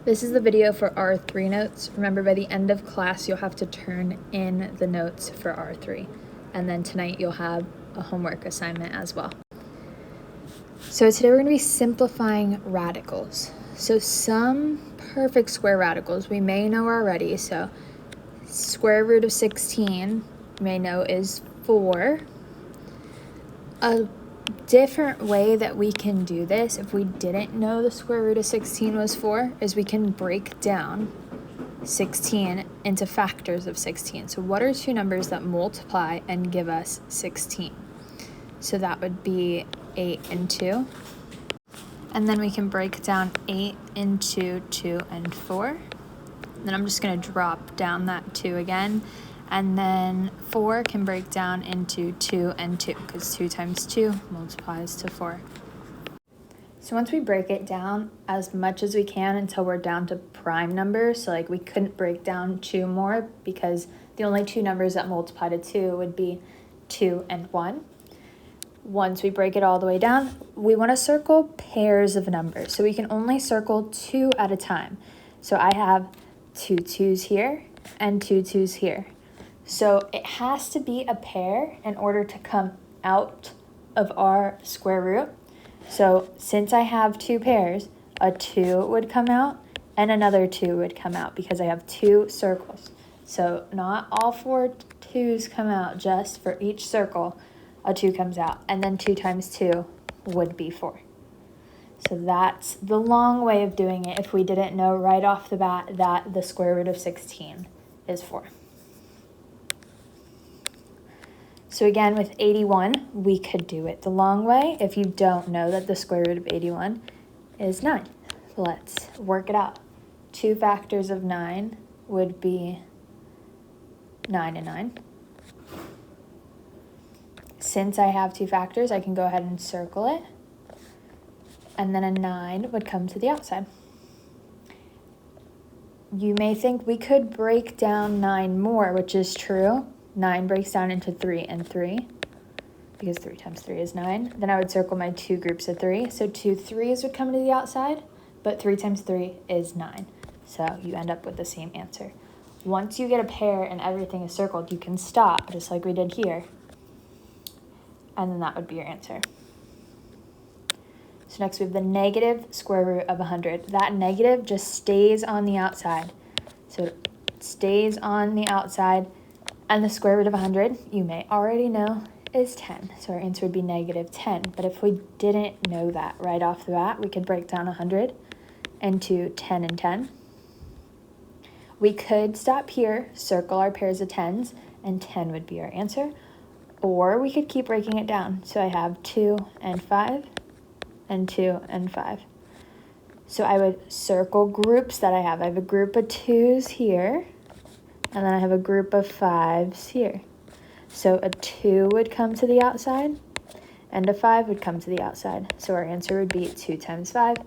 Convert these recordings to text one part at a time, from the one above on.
This is the video for R3 notes. Remember, by the end of class, you'll have to turn in the notes for R3. And then tonight you'll have a homework assignment as well. So today we're going to be simplifying radicals. So some perfect square radicals we may know already. So square root of 16 you may know is 4. A different way that we can do this, if we didn't know the square root of 16 was 4, is we can break down 16 into factors of 16. So what are two numbers that multiply and give us 16? So that would be 8 and 2. And then we can break down 8 into 2 and 4. Then I'm just going to drop down that 2 again. And then 4 can break down into 2 and 2 because 2 times 2 multiplies to 4. So once we break it down as much as we can until we're down to prime numbers, so like we couldn't break down 2 more because the only two numbers that multiply to 2 would be 2 and 1. Once we break it all the way down, we want to circle pairs of numbers. So we can only circle 2 at a time. So I have 2 2s here and 2 2s here. So it has to be a pair in order to come out of our square root. So since I have 2 pairs, a 2 would come out and another 2 would come out because I have 2 circles. So not all 4 2s come out, just for each circle a 2 comes out. And then 2 times 2 would be 4. So that's the long way of doing it if we didn't know right off the bat that the square root of 16 is 4. So again, with 81, we could do it the long way if you don't know that the square root of 81 is 9. Let's work it out. 2 factors of 9 would be 9 and 9. Since I have 2 factors, I can go ahead and circle it. And then a 9 would come to the outside. You may think we could break down 9 more, which is true. 9 breaks down into 3 and 3 because 3 times 3 is 9. Then I would circle my 2 groups of 3. So 2 3s would come to the outside, but 3 times 3 is 9. So you end up with the same answer. Once you get a pair and everything is circled, you can stop, just like we did here. And then that would be your answer. So next we have the negative square root of 100. That negative just stays on the outside. So it stays on the outside. And the square root of 100, you may already know, is 10. So our answer would be negative 10. But if we didn't know that right off the bat, we could break down 100 into 10 and 10. We could stop here, circle our pairs of 10s, and 10 would be our answer. Or we could keep breaking it down. So I have 2 and 5 and 2 and 5. So I would circle groups that I have. I have a group of 2s here. And then I have a group of 5s here. So a 2 would come to the outside, and a 5 would come to the outside. So our answer would be 2 times 5,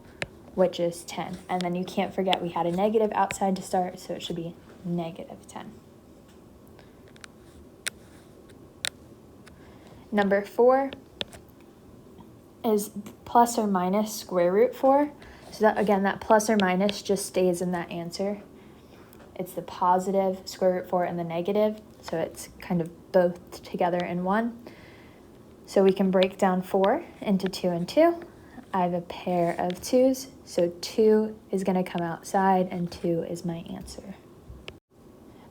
which is 10. And then you can't forget we had a negative outside to start, so it should be negative 10. Number 4 is plus or minus square root 4. So that, again, that plus or minus just stays in that answer. It's the positive square root 4 and the negative, so it's kind of both together in one. So we can break down 4 into 2 and 2. I have a pair of 2s, so 2 is going to come outside and 2 is my answer.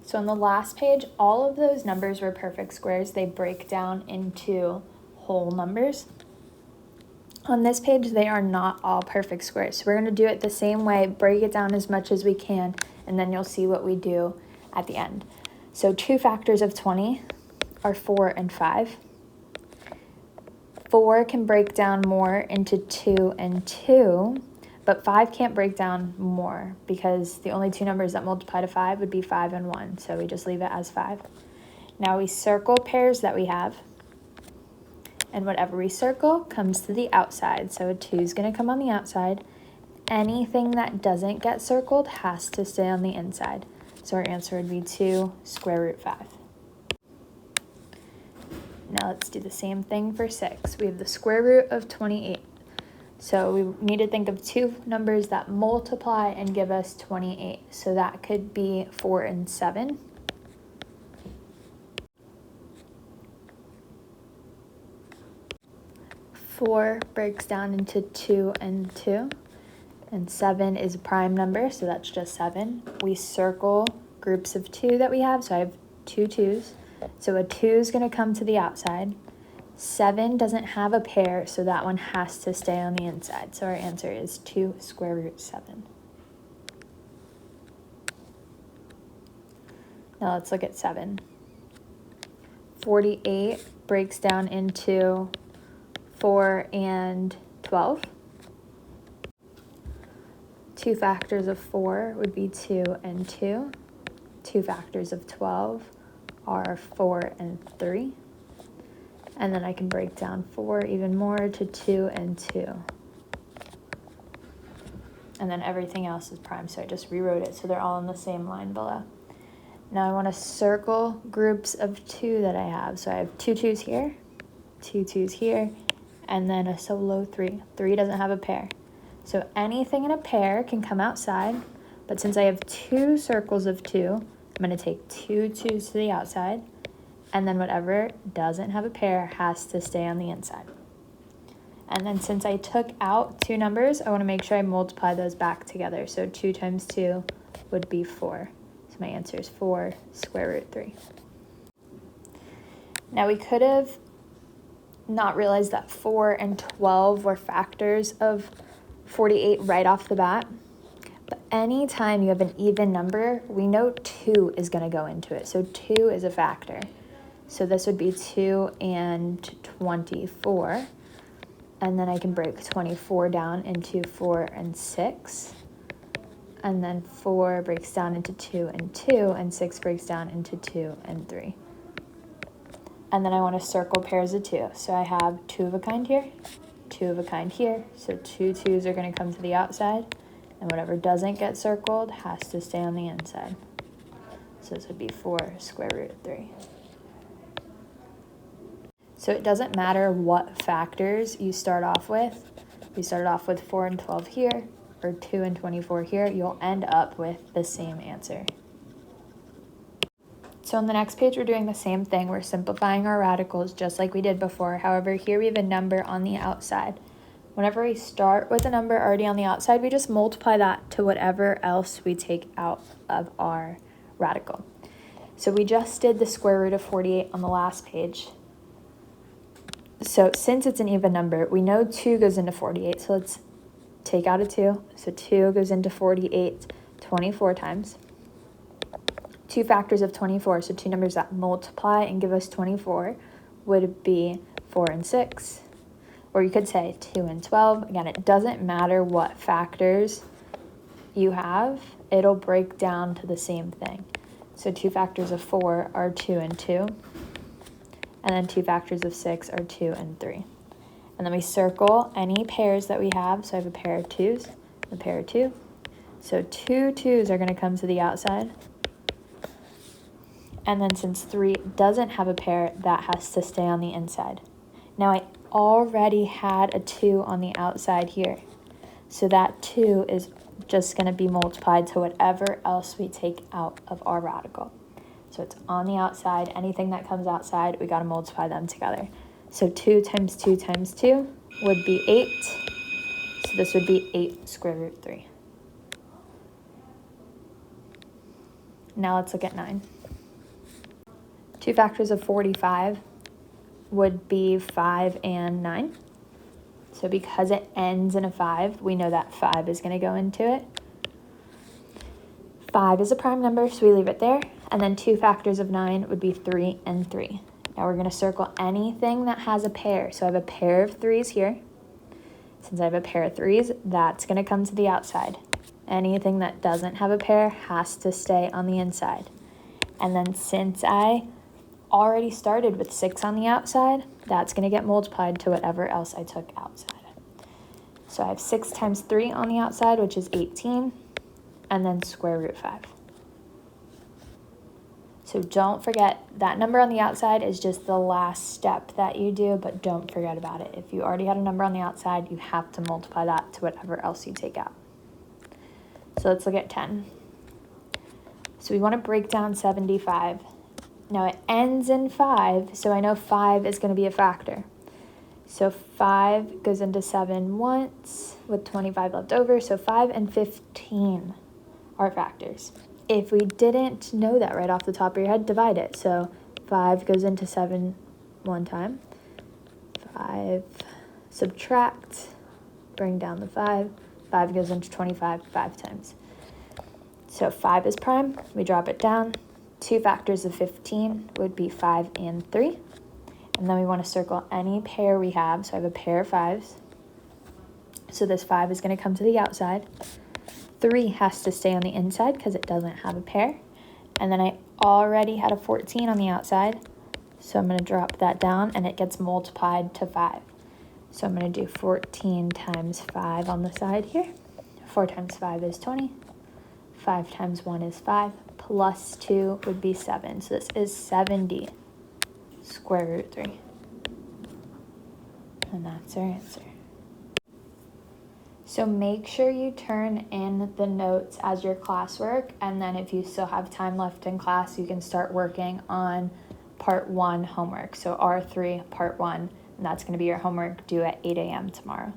So on the last page, all of those numbers were perfect squares. They break down into whole numbers. On this page, they are not all perfect squares. So we're going to do it the same way, break it down as much as we can, and then you'll see what we do at the end. So 2 factors of 20 are 4 and 5. 4 can break down more into 2 and 2, but 5 can't break down more because the only two numbers that multiply to 5 would be 5 and 1, so we just leave it as 5. Now we circle pairs that we have, and whatever we circle comes to the outside. So a 2 is going to come on the outside. Anything that doesn't get circled has to stay on the inside. So our answer would be 2 square root 5. Now let's do the same thing for 6. We have the square root of 28. So we need to think of two numbers that multiply and give us 28. So that could be 4 and 7. Four breaks down into 2 and 2. And 7 is a prime number, so that's just 7. We circle groups of 2 that we have, so I have 2 2s. So a 2 is going to come to the outside. 7 doesn't have a pair, so that one has to stay on the inside. So our answer is 2 square root 7. Now let's look at 7. 48 breaks down into 4 and 12. 2 factors of 4 would be 2 and 2. 2 factors of 12 are 4 and 3. And then I can break down 4 even more to 2 and 2. And then everything else is prime, so I just rewrote it so they're all on the same line below. Now I want to circle groups of 2 that I have. So I have 2 2s here, 2 2s here, and then a solo 3. 3 doesn't have a pair. So anything in a pair can come outside, but since I have 2 circles of 2, I'm going to take 2 2s to the outside, and then whatever doesn't have a pair has to stay on the inside. And then since I took out 2 numbers, I want to make sure I multiply those back together. So 2 times 2 would be 4. So my answer is 4 square root 3. Now we could have not realized that 4 and 12 were factors of 48 right off the bat. But anytime you have an even number, we know 2 is going to go into it. So 2 is a factor. So this would be 2 and 24. And then I can break 24 down into 4 and 6. And then 4 breaks down into 2 and 2, and 6 breaks down into 2 and 3. And then I want to circle pairs of 2. So I have 2 of a kind here, 2 of a kind here. So 2 2s are going to come to the outside, and whatever doesn't get circled has to stay on the inside. So this would be 4 square root 3. So it doesn't matter what factors you start off with. If you started off with 4 and 12 here, or 2 and 24 here, you'll end up with the same answer. So on the next page, we're doing the same thing. We're simplifying our radicals just like we did before. However, here we have a number on the outside. Whenever we start with a number already on the outside, we just multiply that to whatever else we take out of our radical. So we just did the square root of 48 on the last page. So since it's an even number, we know 2 goes into 48. So let's take out a 2. So 2 goes into 48 24 times. 2 factors of 24, so 2 numbers that multiply and give us 24 would be 4 and 6. Or you could say 2 and 12. Again, it doesn't matter what factors you have. It'll break down to the same thing. So 2 factors of 4 are 2 and 2. And then 2 factors of 6 are 2 and 3. And then we circle any pairs that we have. So I have a pair of 2s, a pair of 2. So 2 2s are going to come to the outside. And then since 3 doesn't have a pair, that has to stay on the inside. Now I already had a 2 on the outside here. So that 2 is just going to be multiplied to whatever else we take out of our radical. So it's on the outside. Anything that comes outside, we got to multiply them together. So 2 times 2 times 2 would be 8. So this would be 8 square root 3. Now let's look at 9. 2 factors of 45 would be 5 and 9. So because it ends in a 5, we know that 5 is going to go into it. 5 is a prime number, so we leave it there. And then 2 factors of 9 would be 3 and 3. Now we're going to circle anything that has a pair. So I have a pair of 3s here. Since I have a pair of 3s, that's going to come to the outside. Anything that doesn't have a pair has to stay on the inside. And then since I already started with 6 on the outside, that's going to get multiplied to whatever else I took outside. So I have 6 times 3 on the outside, which is 18, and then square root 5. So don't forget, that number on the outside is just the last step that you do, but don't forget about it. If you already had a number on the outside, you have to multiply that to whatever else you take out. So let's look at 10. So we want to break down 75. Now it ends in 5, so I know 5 is going to be a factor. So 5 goes into 7 once with 25 left over. So 5 and 15 are factors. If we didn't know that right off the top of your head, divide it. So 5 goes into 7 one time. 5, subtract, bring down the 5. 5 goes into 25 5 times. So 5 is prime. We drop it down. 2 factors of 15 would be 5 and 3. And then we want to circle any pair we have. So I have a pair of 5s. So this 5 is going to come to the outside. 3 has to stay on the inside because it doesn't have a pair. And then I already had a 14 on the outside. So I'm going to drop that down and it gets multiplied to 5. So I'm going to do 14 times 5 on the side here. 4 times 5 is 20. 5 times 1 is 5. Plus 2 would be 7. So this is 70 square root 3. And that's our answer. So make sure you turn in the notes as your classwork, and then if you still have time left in class, you can start working on part 1 homework. So R3 part 1, and that's going to be your homework due at 8 a.m. tomorrow.